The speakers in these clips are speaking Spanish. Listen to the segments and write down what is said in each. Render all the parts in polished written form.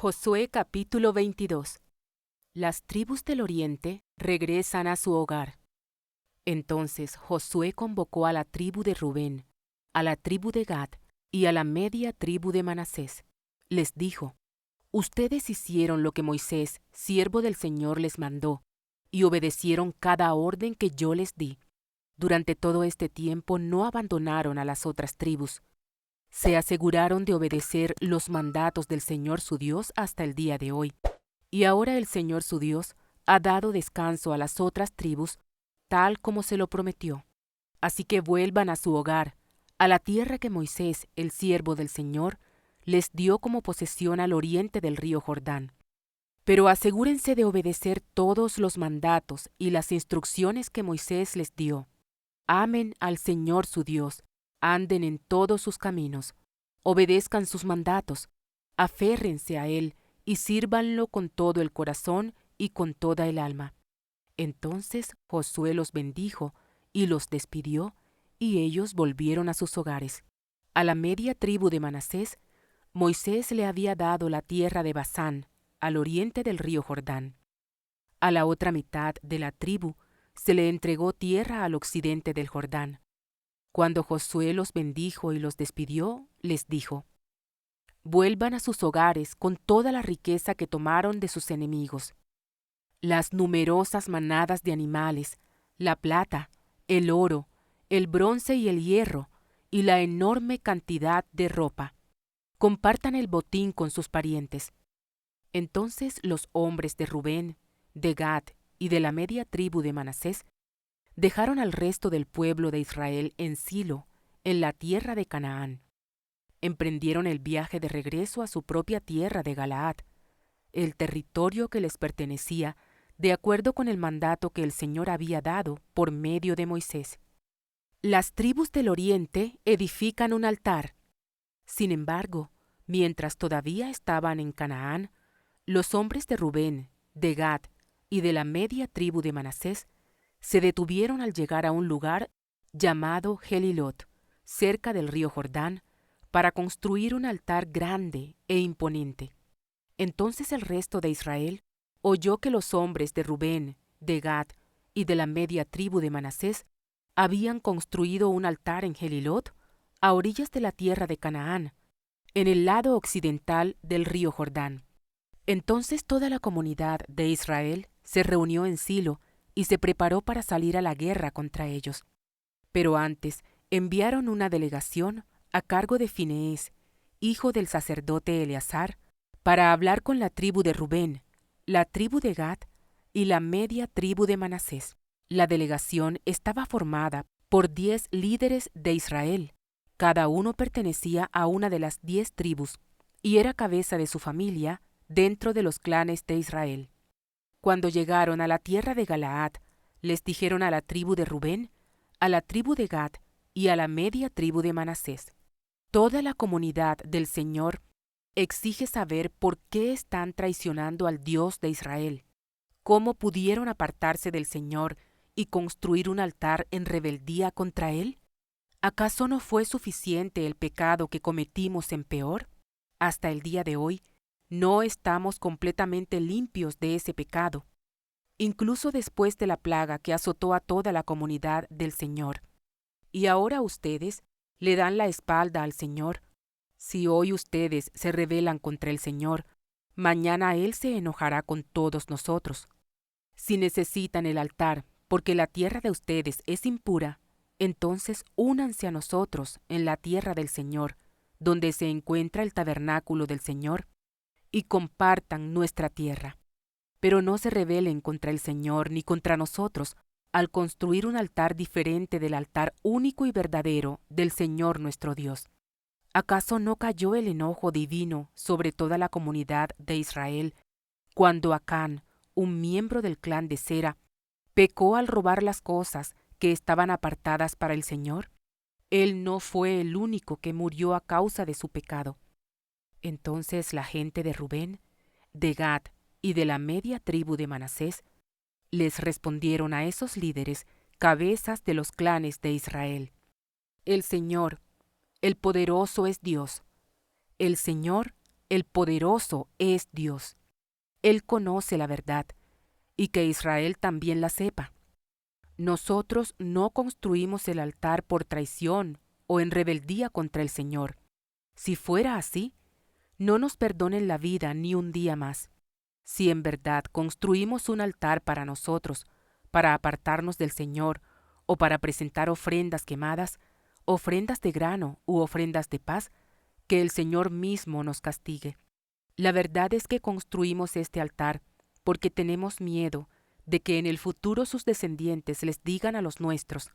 Josué capítulo 22. Las tribus del oriente regresan a su hogar. Entonces Josué convocó a la tribu de Rubén, a la tribu de Gad y a la media tribu de Manasés. Les dijo: Ustedes hicieron lo que Moisés, siervo del Señor, les mandó, y obedecieron cada orden que yo les di. Durante todo este tiempo no abandonaron a las otras tribus. Se aseguraron de obedecer los mandatos del Señor su Dios hasta el día de hoy. Y ahora el Señor su Dios ha dado descanso a las otras tribus, tal como se lo prometió. Así que vuelvan a su hogar, a la tierra que Moisés, el siervo del Señor, les dio como posesión al oriente del río Jordán. Pero asegúrense de obedecer todos los mandatos y las instrucciones que Moisés les dio. Amen al Señor su Dios, anden en todos sus caminos, obedezcan sus mandatos, aférrense a Él y sírvanlo con todo el corazón y con toda el alma. Entonces Josué los bendijo y los despidió, y ellos volvieron a sus hogares. A la media tribu de Manasés, Moisés le había dado la tierra de Basán, al oriente del río Jordán. A la otra mitad de la tribu se le entregó tierra al occidente del Jordán. Cuando Josué los bendijo y los despidió, les dijo: Vuelvan a sus hogares con toda la riqueza que tomaron de sus enemigos. Las numerosas manadas de animales, la plata, el oro, el bronce y el hierro, y la enorme cantidad de ropa. Compartan el botín con sus parientes. Entonces los hombres de Rubén, de Gad y de la media tribu de Manasés dejaron al resto del pueblo de Israel en Silo, en la tierra de Canaán. Emprendieron el viaje de regreso a su propia tierra de Galaad, el territorio que les pertenecía, de acuerdo con el mandato que el Señor había dado por medio de Moisés. Las tribus del oriente edifican un altar. Sin embargo, mientras todavía estaban en Canaán, los hombres de Rubén, de Gad y de la media tribu de Manasés se detuvieron al llegar a un lugar llamado Gelilot, cerca del río Jordán, para construir un altar grande e imponente. Entonces el resto de Israel oyó que los hombres de Rubén, de Gad y de la media tribu de Manasés habían construido un altar en Gelilot, a orillas de la tierra de Canaán, en el lado occidental del río Jordán. Entonces toda la comunidad de Israel se reunió en Silo y se preparó para salir a la guerra contra ellos. Pero antes enviaron una delegación a cargo de Finees, hijo del sacerdote Eleazar, para hablar con la tribu de Rubén, la tribu de Gad y la media tribu de Manasés. La delegación estaba formada por 10 líderes de Israel. Cada uno pertenecía a una de las 10 tribus y era cabeza de su familia dentro de los clanes de Israel. Cuando llegaron a la tierra de Galaad, les dijeron a la tribu de Rubén, a la tribu de Gad y a la media tribu de Manasés: Toda la comunidad del Señor exige saber por qué están traicionando al Dios de Israel. ¿Cómo pudieron apartarse del Señor y construir un altar en rebeldía contra Él? ¿Acaso no fue suficiente el pecado que cometimos en Peor? Hasta el día de hoy, no estamos completamente limpios de ese pecado, incluso después de la plaga que azotó a toda la comunidad del Señor. Y ahora ustedes le dan la espalda al Señor. Si hoy ustedes se rebelan contra el Señor, mañana Él se enojará con todos nosotros. Si necesitan el altar porque la tierra de ustedes es impura, entonces únanse a nosotros en la tierra del Señor, donde se encuentra el tabernáculo del Señor, y compartan nuestra tierra. Pero no se rebelen contra el Señor ni contra nosotros al construir un altar diferente del altar único y verdadero del Señor nuestro Dios. ¿Acaso no cayó el enojo divino sobre toda la comunidad de Israel cuando Acán, un miembro del clan de Sera, pecó al robar las cosas que estaban apartadas para el Señor? Él no fue el único que murió a causa de su pecado. Entonces la gente de Rubén, de Gad y de la media tribu de Manasés les respondieron a esos líderes, cabezas de los clanes de Israel: El Señor, el poderoso es Dios. El Señor, el poderoso es Dios. Él conoce la verdad, y que Israel también la sepa. Nosotros no construimos el altar por traición o en rebeldía contra el Señor. Si fuera así, no nos perdonen la vida ni un día más. Si en verdad construimos un altar para nosotros, para apartarnos del Señor, o para presentar ofrendas quemadas, ofrendas de grano u ofrendas de paz, que el Señor mismo nos castigue. La verdad es que construimos este altar porque tenemos miedo de que en el futuro sus descendientes les digan a los nuestros: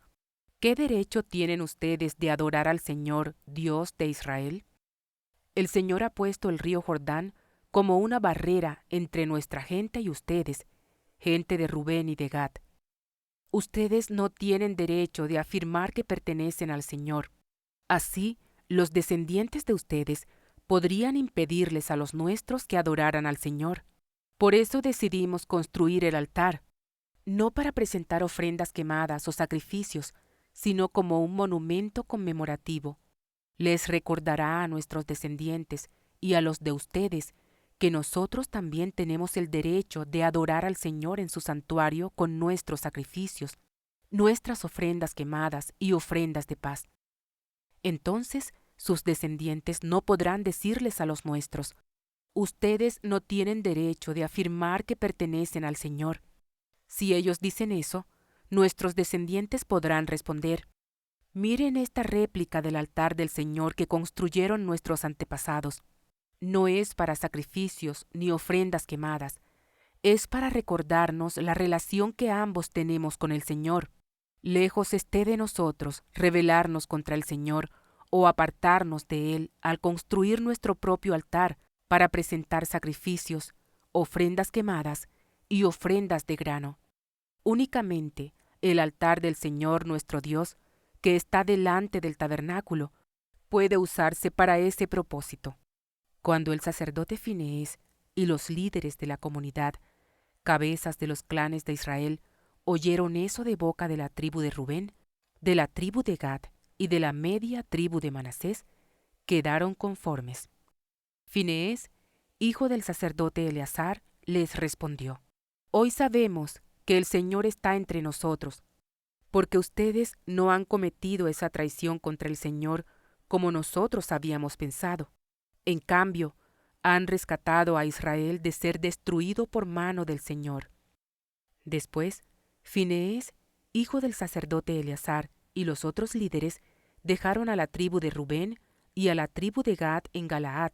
¿qué derecho tienen ustedes de adorar al Señor, Dios de Israel? El Señor ha puesto el río Jordán como una barrera entre nuestra gente y ustedes, gente de Rubén y de Gad. Ustedes no tienen derecho de afirmar que pertenecen al Señor. Así, los descendientes de ustedes podrían impedirles a los nuestros que adoraran al Señor. Por eso decidimos construir el altar, no para presentar ofrendas quemadas o sacrificios, sino como un monumento conmemorativo. Les recordará a nuestros descendientes y a los de ustedes que nosotros también tenemos el derecho de adorar al Señor en su santuario con nuestros sacrificios, nuestras ofrendas quemadas y ofrendas de paz. Entonces sus descendientes no podrán decirles a los nuestros: ustedes no tienen derecho de afirmar que pertenecen al Señor. Si ellos dicen eso, nuestros descendientes podrán responder: miren esta réplica del altar del Señor que construyeron nuestros antepasados. No es para sacrificios ni ofrendas quemadas, es para recordarnos la relación que ambos tenemos con el Señor. Lejos esté de nosotros rebelarnos contra el Señor o apartarnos de Él al construir nuestro propio altar para presentar sacrificios, ofrendas quemadas y ofrendas de grano. Únicamente el altar del Señor nuestro Dios, que está delante del tabernáculo, puede usarse para ese propósito. Cuando el sacerdote Finees y los líderes de la comunidad, cabezas de los clanes de Israel, oyeron eso de boca de la tribu de Rubén, de la tribu de Gad y de la media tribu de Manasés, quedaron conformes. Finees, hijo del sacerdote Eleazar, les respondió: hoy sabemos que el Señor está entre nosotros, porque ustedes no han cometido esa traición contra el Señor como nosotros habíamos pensado. En cambio, han rescatado a Israel de ser destruido por mano del Señor. Después, Finees, hijo del sacerdote Eleazar, y los otros líderes dejaron a la tribu de Rubén y a la tribu de Gad en Galaad,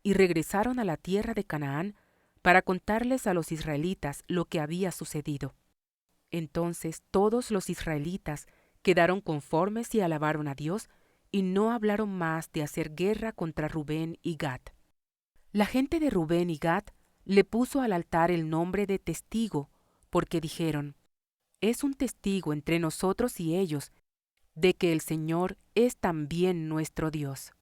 y regresaron a la tierra de Canaán para contarles a los israelitas lo que había sucedido. Entonces todos los israelitas quedaron conformes y alabaron a Dios, y no hablaron más de hacer guerra contra Rubén y Gad. La gente de Rubén y Gad le puso al altar el nombre de testigo, porque dijeron: es un testigo entre nosotros y ellos, de que el Señor es también nuestro Dios.